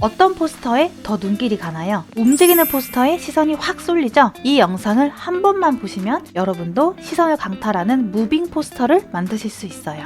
어떤 포스터에 더 눈길이 가나요? 움직이는 포스터에 시선이 확 쏠리죠? 이 영상을 한 번만 보시면 여러분도 시선을 강탈하는 무빙 포스터를 만드실 수 있어요.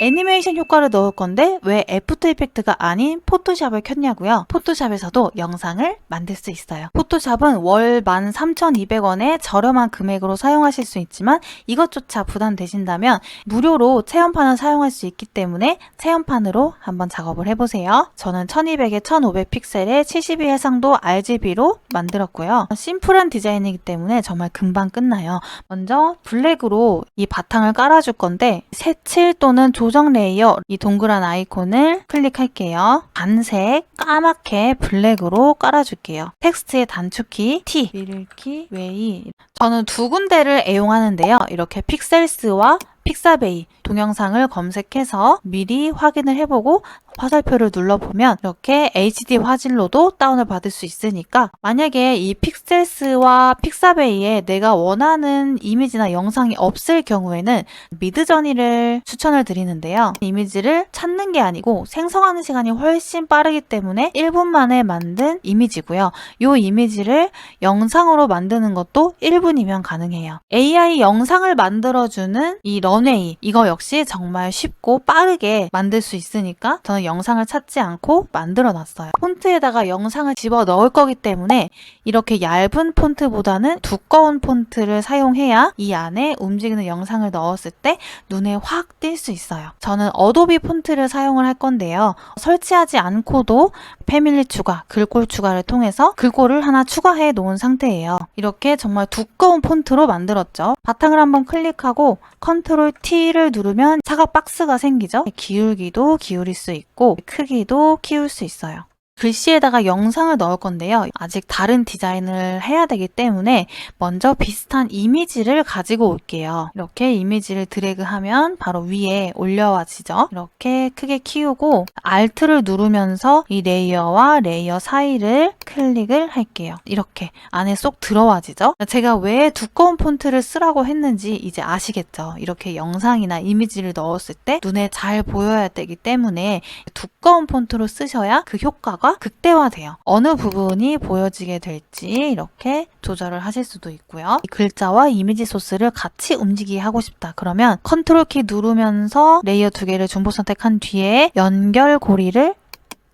애니메이션 효과를 넣을 건데 왜 애프터 이펙트가 아닌 포토샵을 켰냐고요? 포토샵에서도 영상을 만들 수 있어요. 포토샵은 월 13,200원에 저렴한 금액으로 사용하실 수 있지만 이것조차 부담되신다면 무료로 체험판을 사용할 수 있기 때문에 체험판으로 한번 작업을 해보세요. 저는 1200에 1500 픽셀의 72 해상도 RGB로 만들었고요. 심플한 디자인이기 때문에 정말 금방 끝나요. 먼저 블랙으로 이 바탕을 깔아줄 건데 색칠 또는 조정 레이어 이 동그란 아이콘을 클릭할게요. 단색 까맣게 블랙으로 깔아줄게요. 텍스트의 단축키 T, 미들키, 웨이 저는 두 군데를 애용하는데요. 이렇게 픽셀스와 픽사베이 동영상을 검색해서 미리 확인을 해보고 화살표를 눌러보면 이렇게 HD 화질로도 다운을 받을 수 있으니까 만약에 이 픽셀스와 픽사베이에 내가 원하는 이미지나 영상이 없을 경우에는 미드저니를 추천을 드리는데요. 이미지를 찾는 게 아니고 생성하는 시간이 훨씬 빠르기 때문에 1분 만에 만든 이미지고요. 이 이미지를 영상으로 만드는 것도 1분이면 가능해요. AI 영상을 만들어주는 이 런웨이 이거 역시 정말 쉽고 빠르게 만들 수 있으니까 저는 영상을 찾지 않고 만들어 놨어요. 폰트에다가 영상을 집어 넣을 거기 때문에 이렇게 얇은 폰트보다는 두꺼운 폰트를 사용해야 이 안에 움직이는 영상을 넣었을 때 눈에 확 띌 수 있어요. 저는 어도비 폰트를 사용을 할 건데요. 설치하지 않고도 패밀리 추가, 글꼴 추가를 통해서 글꼴을 하나 추가해 놓은 상태예요. 이렇게 정말 두꺼운 폰트로 만들었죠. 바탕을 한번 클릭하고 컨트롤 T를 누르면 사각 박스가 생기죠. 기울기도 기울일 수 있고 크기도 키울 수 있어요. 글씨에다가 영상을 넣을 건데요. 아직 다른 디자인을 해야 되기 때문에 먼저 비슷한 이미지를 가지고 올게요. 이렇게 이미지를 드래그하면 바로 위에 올려와지죠. 이렇게 크게 키우고 Alt를 누르면서 이 레이어와 레이어 사이를 클릭을 할게요. 이렇게 안에 쏙 들어와지죠. 제가 왜 두꺼운 폰트를 쓰라고 했는지 이제 아시겠죠? 이렇게 영상이나 이미지를 넣었을 때 눈에 잘 보여야 되기 때문에 두꺼운 폰트로 쓰셔야 그 효과가 극대화돼요. 어느 부분이 보여지게 될지 이렇게 조절을 하실 수도 있고요. 이 글자와 이미지 소스를 같이 움직이게 하고 싶다. 그러면 컨트롤 키 누르면서 레이어 두 개를 중복 선택한 뒤에 연결 고리를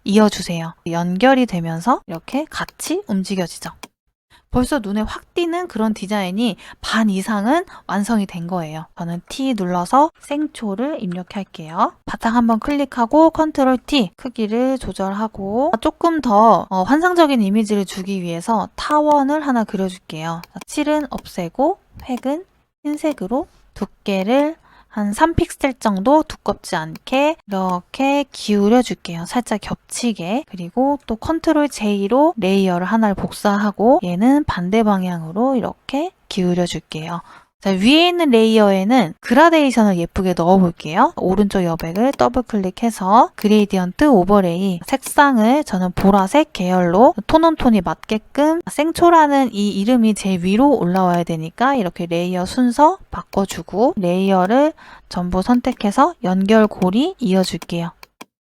이어주세요. 연결이 되면서 이렇게 같이 움직여지죠. 벌써 눈에 확 띄는 그런 디자인이 반 이상은 완성이 된 거예요. 저는 T 눌러서 생초를 입력할게요. 바탕 한번 클릭하고 컨트롤 T 크기를 조절하고 조금 더 환상적인 이미지를 주기 위해서 타원을 하나 그려줄게요. 칠은 없애고 획은 흰색으로 두께를 한 3픽셀 정도 두껍지 않게 이렇게 기울여 줄게요. 살짝 겹치게. 그리고 또 컨트롤 J로 레이어를 하나를 복사하고 얘는 반대 방향으로 이렇게 기울여 줄게요. 자, 위에 있는 레이어에는 그라데이션을 예쁘게 넣어 볼게요. 오른쪽 여백을 더블 클릭해서 그레이디언트 오버레이 색상을 저는 보라색 계열로 톤온톤이 맞게끔 생초라는 이 이름이 제일 위로 올라와야 되니까 이렇게 레이어 순서 바꿔주고 레이어를 전부 선택해서 연결고리 이어줄게요.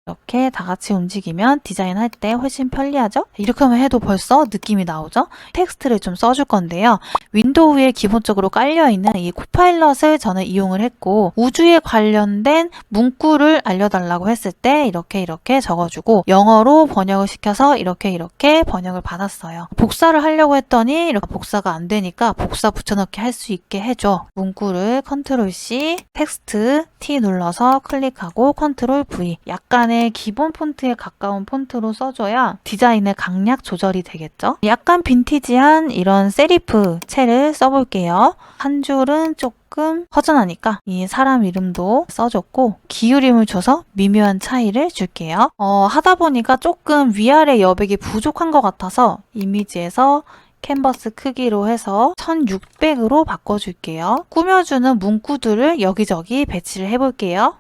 이렇게 다 같이 움직이면 디자인할 때 훨씬 편리하죠? 이렇게 하면 해도 벌써 느낌이 나오죠? 텍스트를 좀 써줄 건데요. 윈도우에 기본적으로 깔려있는 이 코파일럿을 저는 이용을 했고 우주에 관련된 문구를 알려달라고 했을 때 이렇게 적어주고 영어로 번역을 시켜서 이렇게 번역을 받았어요. 복사를 하려고 했더니 이렇게 복사가 안 되니까 복사 붙여넣기 할 수 있게 해줘. 문구를 컨트롤 C, 텍스트 T 눌러서 클릭하고 컨트롤 V 약간의 기본 폰트에 가까운 폰트로 써줘야 디자인의 강약 조절이 되겠죠. 약간 빈티지한 이런 세리프 채를 써볼게요. 한 줄은 조금 허전하니까 이 사람 이름도 써줬고 기울임을 줘서 미묘한 차이를 줄게요. 하다 보니까 조금 위아래 여백이 부족한 것 같아서 이미지에서 캔버스 크기로 해서 1600으로 바꿔줄게요. 꾸며주는 문구들을 여기저기 배치를 해볼게요.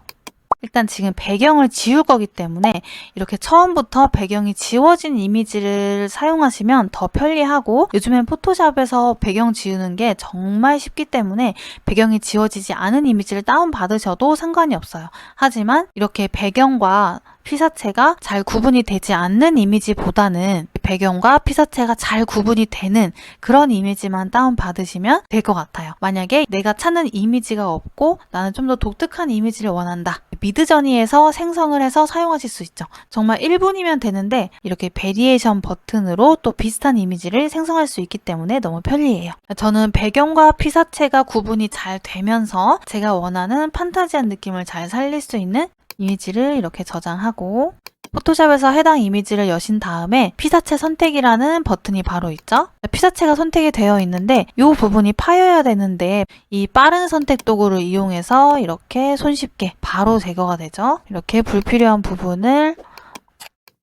일단 지금 배경을 지울 거기 때문에 이렇게 처음부터 배경이 지워진 이미지를 사용하시면 더 편리하고, 요즘엔 포토샵에서 배경 지우는 게 정말 쉽기 때문에 배경이 지워지지 않은 이미지를 다운받으셔도 상관이 없어요. 하지만 이렇게 배경과 피사체가 잘 구분이 되지 않는 이미지보다는 배경과 피사체가 잘 구분이 되는 그런 이미지만 다운받으시면 될 것 같아요. 만약에 내가 찾는 이미지가 없고 나는 좀 더 독특한 이미지를 원한다, 미드저니에서 생성을 해서 사용하실 수 있죠. 정말 1분이면 되는데 이렇게 베리에이션 버튼으로 또 비슷한 이미지를 생성할 수 있기 때문에 너무 편리해요. 저는 배경과 피사체가 구분이 잘 되면서 제가 원하는 판타지한 느낌을 잘 살릴 수 있는 이미지를 이렇게 저장하고, 포토샵에서 해당 이미지를 여신 다음에 피사체 선택이라는 버튼이 바로 있죠. 피사체가 선택이 되어 있는데 이 부분이 파여야 되는데, 이 빠른 선택 도구를 이용해서 이렇게 손쉽게 바로 제거가 되죠. 이렇게 불필요한 부분을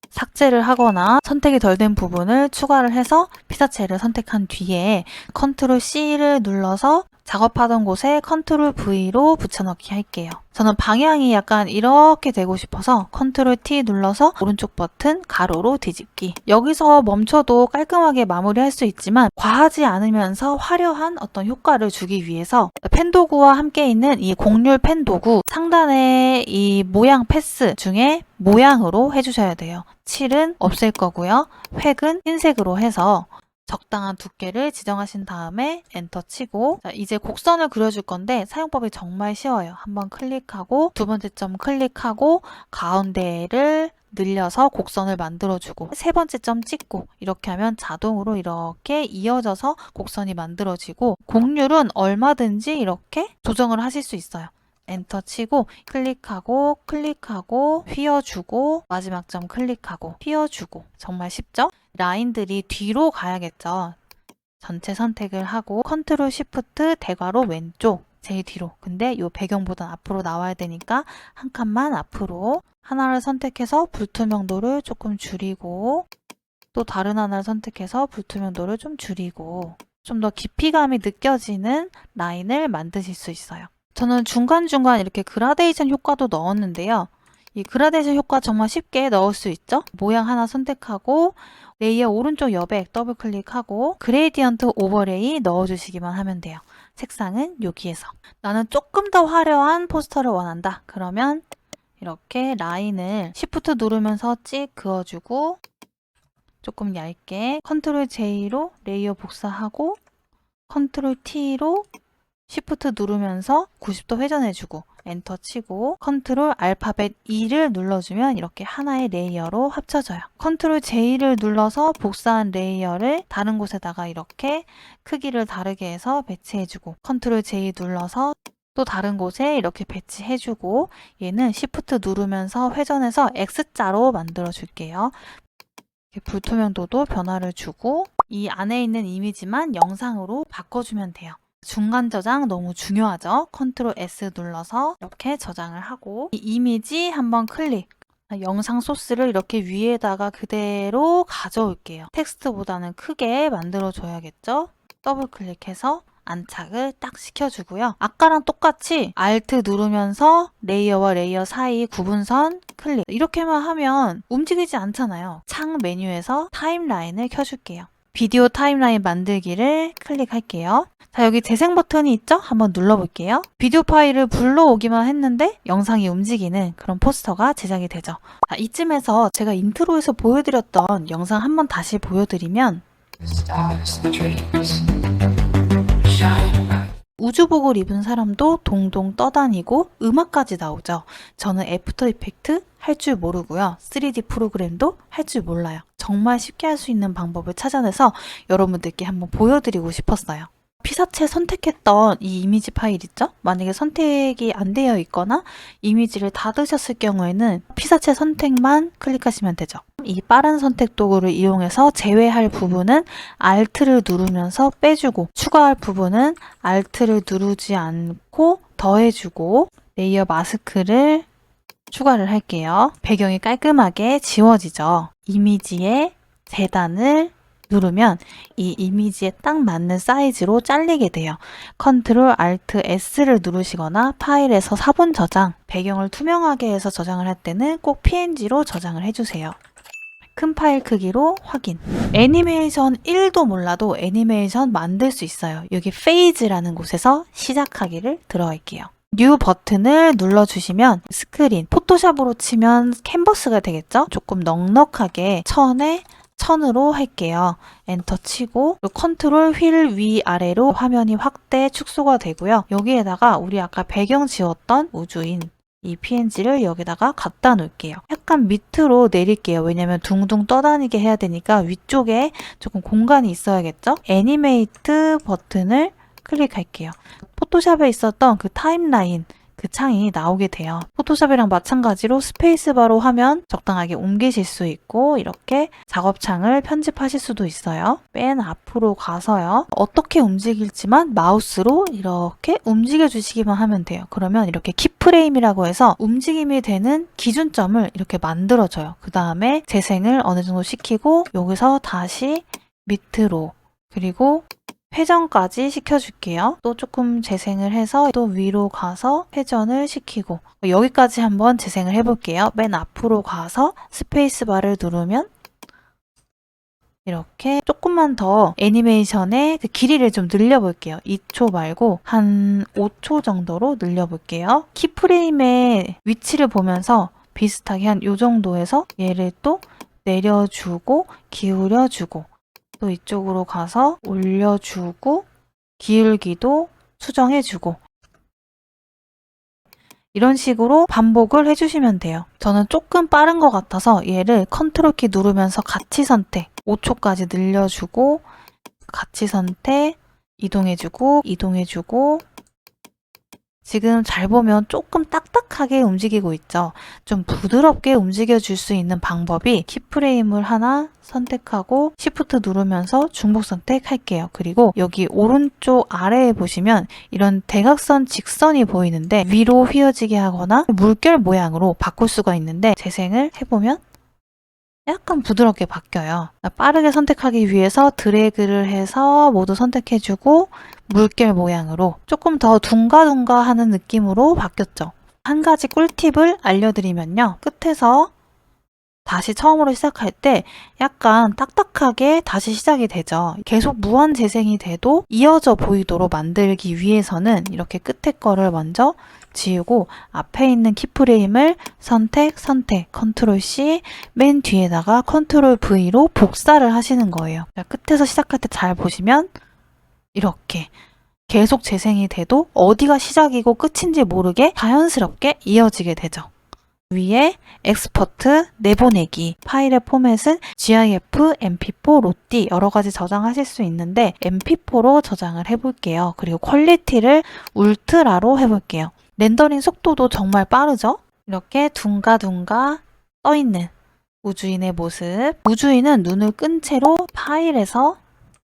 삭제를 하거나 선택이 덜 된 부분을 추가를 해서 피사체를 선택한 뒤에 컨트롤 C를 눌러서 작업하던 곳에 컨트롤 V로 붙여넣기 할게요. 저는 방향이 약간 이렇게 되고 싶어서 컨트롤 T 눌러서 오른쪽 버튼 가로로 뒤집기. 여기서 멈춰도 깔끔하게 마무리할 수 있지만 과하지 않으면서 화려한 어떤 효과를 주기 위해서 펜 도구와 함께 있는 이 곡률 펜 도구 상단에 이 모양 패스 중에 모양으로 해주셔야 돼요. 칠은 없앨 거고요. 획은 흰색으로 해서 적당한 두께를 지정하신 다음에 엔터 치고, 자, 이제 곡선을 그려줄 건데 사용법이 정말 쉬워요. 한번 클릭하고 두 번째 점 클릭하고 가운데를 늘려서 곡선을 만들어주고 세 번째 점 찍고, 이렇게 하면 자동으로 이렇게 이어져서 곡선이 만들어지고, 곡률은 얼마든지 이렇게 조정을 하실 수 있어요. 엔터 치고 클릭하고 클릭하고 휘어주고 마지막 점 클릭하고 휘어주고. 정말 쉽죠? 라인들이 뒤로 가야겠죠. 전체 선택을 하고 컨트롤 시프트 대괄호 왼쪽 제일 뒤로. 근데 이 배경보단 앞으로 나와야 되니까 한 칸만 앞으로. 하나를 선택해서 불투명도를 조금 줄이고, 또 다른 하나를 선택해서 불투명도를 좀 줄이고, 좀 더 깊이감이 느껴지는 라인을 만드실 수 있어요. 저는 중간중간 이렇게 그라데이션 효과도 넣었는데요. 이 그라데이션 효과 정말 쉽게 넣을 수 있죠. 모양 하나 선택하고 레이어 오른쪽 여백 더블 클릭하고 그레이디언트 오버레이 넣어주시기만 하면 돼요. 색상은 여기에서. 나는 조금 더 화려한 포스터를 원한다. 그러면 이렇게 라인을 Shift 누르면서 찍 그어주고, 조금 얇게 컨트롤 J로 레이어 복사하고 컨트롤 T로 Shift 누르면서 90도 회전해주고 엔터 치고 컨트롤 알파벳 E를 눌러주면 이렇게 하나의 레이어로 합쳐져요. 컨트롤 J를 눌러서 복사한 레이어를 다른 곳에다가 이렇게 크기를 다르게 해서 배치해주고, 컨트롤 J 눌러서 또 다른 곳에 이렇게 배치해주고, 얘는 Shift 누르면서 회전해서 X자로 만들어 줄게요. 불투명도도 변화를 주고 이 안에 있는 이미지만 영상으로 바꿔주면 돼요. 중간 저장 너무 중요하죠. 컨트롤 S 눌러서 이렇게 저장을 하고, 이 이미지 한번 클릭. 영상 소스를 이렇게 위에다가 그대로 가져올게요. 텍스트보다는 크게 만들어 줘야겠죠. 더블 클릭해서 안착을 딱 시켜주고요. 아까랑 똑같이 Alt 누르면서 레이어와 레이어 사이 구분선 클릭. 이렇게만 하면 움직이지 않잖아요. 창 메뉴에서 타임라인을 켜줄게요. 비디오 타임라인 만들기를 클릭할게요. 자, 여기 재생 버튼이 있죠? 한번 눌러볼게요. 비디오 파일을 불러오기만 했는데 영상이 움직이는 그런 포스터가 제작이 되죠. 자, 이쯤에서 제가 인트로에서 보여드렸던 영상 한번 다시 보여드리면, 우주복을 입은 사람도 동동 떠다니고 음악까지 나오죠. 저는 애프터 이펙트 할 줄 모르고요. 3D 프로그램도 할 줄 몰라요. 정말 쉽게 할 수 있는 방법을 찾아내서 여러분들께 한번 보여드리고 싶었어요. 피사체 선택했던 이 이미지 파일 있죠? 만약에 선택이 안 되어 있거나 이미지를 닫으셨을 경우에는 피사체 선택만 클릭하시면 되죠. 이 빠른 선택 도구를 이용해서 제외할 부분은 Alt를 누르면서 빼주고, 추가할 부분은 Alt를 누르지 않고 더해주고, 레이어 마스크를 추가를 할게요. 배경이 깔끔하게 지워지죠. 이미지의 재단을 누르면 이 이미지에 딱 맞는 사이즈로 잘리게 돼요. 컨트롤 알트 S를 누르시거나 파일에서 사본 저장, 배경을 투명하게 해서 저장을 할 때는 꼭 PNG로 저장을 해주세요. 큰 파일 크기로 확인. 애니메이션 1도 몰라도 애니메이션 만들 수 있어요. 여기 페이즈라는 곳에서 시작하기를 들어갈게요. 뉴 버튼을 눌러주시면 스크린, 포토샵으로 치면 캔버스가 되겠죠? 조금 넉넉하게 1000으로 할게요. 엔터 치고 컨트롤 휠 위아래로 화면이 확대, 축소가 되고요. 여기에다가 우리 아까 배경 지웠던 우주인 이 PNG를 여기다가 갖다 놓을게요. 약간 밑으로 내릴게요. 왜냐면 둥둥 떠다니게 해야 되니까 위쪽에 조금 공간이 있어야겠죠? 애니메이트 버튼을 클릭할게요. 포토샵에 있었던 그 타임라인 그 창이 나오게 돼요. 포토샵이랑 마찬가지로 스페이스바로 화면 적당하게 옮기실 수 있고 이렇게 작업창을 편집하실 수도 있어요. 맨 앞으로 가서요. 어떻게 움직일지만 마우스로 이렇게 움직여 주시기만 하면 돼요. 그러면 이렇게 키프레임이라고 해서 움직임이 되는 기준점을 이렇게 만들어줘요. 그 다음에 재생을 어느 정도 시키고 여기서 다시 밑으로 그리고 회전까지 시켜줄게요. 또 조금 재생을 해서 또 위로 가서 회전을 시키고 여기까지 한번 재생을 해볼게요. 맨 앞으로 가서 스페이스바를 누르면 이렇게 조금만 더 애니메이션의 그 길이를 좀 늘려볼게요. 2초 말고 한 5초 정도로 늘려볼게요. 키프레임의 위치를 보면서 비슷하게 한 이 정도에서 얘를 또 내려주고 기울여주고 또 이쪽으로 가서 올려주고 기울기도 수정해주고 이런 식으로 반복을 해주시면 돼요. 저는 조금 빠른 것 같아서 얘를 컨트롤 키 누르면서 같이 선택 5초까지 늘려주고 같이 선택 이동해주고 이동해주고 지금 잘 보면 조금 딱딱하게 움직이고 있죠. 좀 부드럽게 움직여줄 수 있는 방법이 키프레임을 하나 선택하고 Shift 누르면서 중복 선택할게요. 그리고 여기 오른쪽 아래에 보시면 이런 대각선 직선이 보이는데 위로 휘어지게 하거나 물결 모양으로 바꿀 수가 있는데 재생을 해보면 약간 부드럽게 바뀌어요. 빠르게 선택하기 위해서 드래그를 해서 모두 선택해주고 물결 모양으로 조금 더 둥가둥가 하는 느낌으로 바뀌었죠. 한 가지 꿀팁을 알려드리면요. 끝에서 다시 처음으로 시작할 때 약간 딱딱하게 다시 시작이 되죠. 계속 무한 재생이 돼도 이어져 보이도록 만들기 위해서는 이렇게 끝에 거를 먼저 지우고 앞에 있는 키프레임을 선택, 컨트롤 C, 맨 뒤에다가 컨트롤 V로 복사를 하시는 거예요. 끝에서 시작할 때 잘 보시면 이렇게 계속 재생이 돼도 어디가 시작이고 끝인지 모르게 자연스럽게 이어지게 되죠. 위에 엑스포트, 내보내기, 파일의 포맷은 GIF, MP4, 로띠 여러 가지 저장하실 수 있는데 MP4로 저장을 해볼게요. 그리고 퀄리티를 울트라로 해볼게요. 렌더링 속도도 정말 빠르죠? 이렇게 둥가둥가 떠있는 우주인의 모습. 우주인은 눈을 끈 채로 파일에서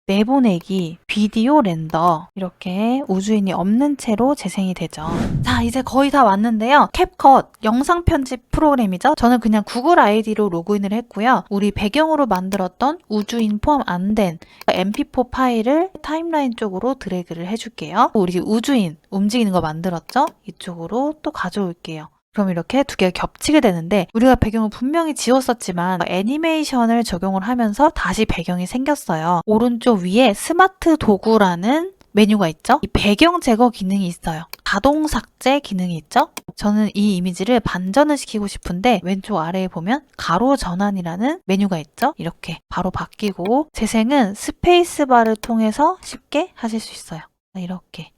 내보내기, 비디오 렌더 이렇게 우주인이 없는 채로 재생이 되죠. 자, 이제 거의 다 왔는데요. 캡컷 영상 편집 프로그램이죠. 저는 그냥 구글 아이디로 로그인을 했고요. 우리 배경으로 만들었던 우주인 포함 안 된 MP4 파일을 타임라인 쪽으로 드래그를 해줄게요. 우리 우주인 움직이는 거 만들었죠? 이쪽으로 또 가져올게요. 그럼 이렇게 두 개가 겹치게 되는데 우리가 배경을 분명히 지웠었지만 애니메이션을 적용을 하면서 다시 배경이 생겼어요. 오른쪽 위에 스마트 도구라는 메뉴가 있죠? 이 배경 제거 기능이 있어요. 자동 삭제 기능이 있죠? 저는 이 이미지를 반전을 시키고 싶은데 왼쪽 아래에 보면 가로 전환이라는 메뉴가 있죠? 이렇게 바로 바뀌고 재생은 스페이스바를 통해서 쉽게 하실 수 있어요. 이렇게.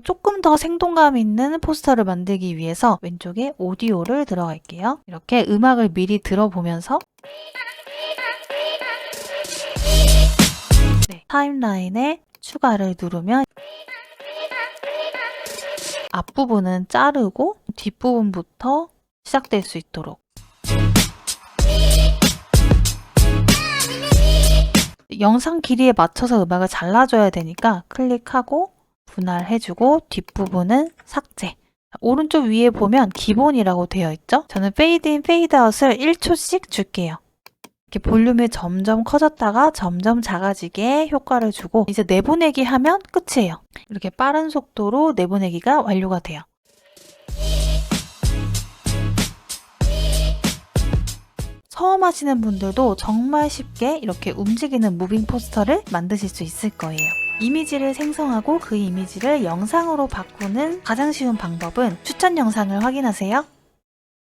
조금 더 생동감 있는 포스터를 만들기 위해서 왼쪽에 오디오를 들어갈게요. 이렇게 음악을 미리 들어보면서 타임라인에 추가를 누르면 앞부분은 자르고 뒷부분부터 시작될 수 있도록 영상 길이에 맞춰서 음악을 잘라줘야 되니까 클릭하고 분할해주고 뒷부분은 삭제. 오른쪽 위에 보면 기본이라고 되어 있죠? 저는 페이드 인, 페이드 아웃을 1초씩 줄게요. 이렇게 볼륨이 점점 커졌다가 점점 작아지게 효과를 주고 이제 내보내기 하면 끝이에요. 이렇게 빠른 속도로 내보내기가 완료가 돼요. 처음 하시는 분들도 정말 쉽게 이렇게 움직이는 무빙 포스터를 만드실 수 있을 거예요. 이미지를 생성하고 그 이미지를 영상으로 바꾸는 가장 쉬운 방법은 추천 영상을 확인하세요.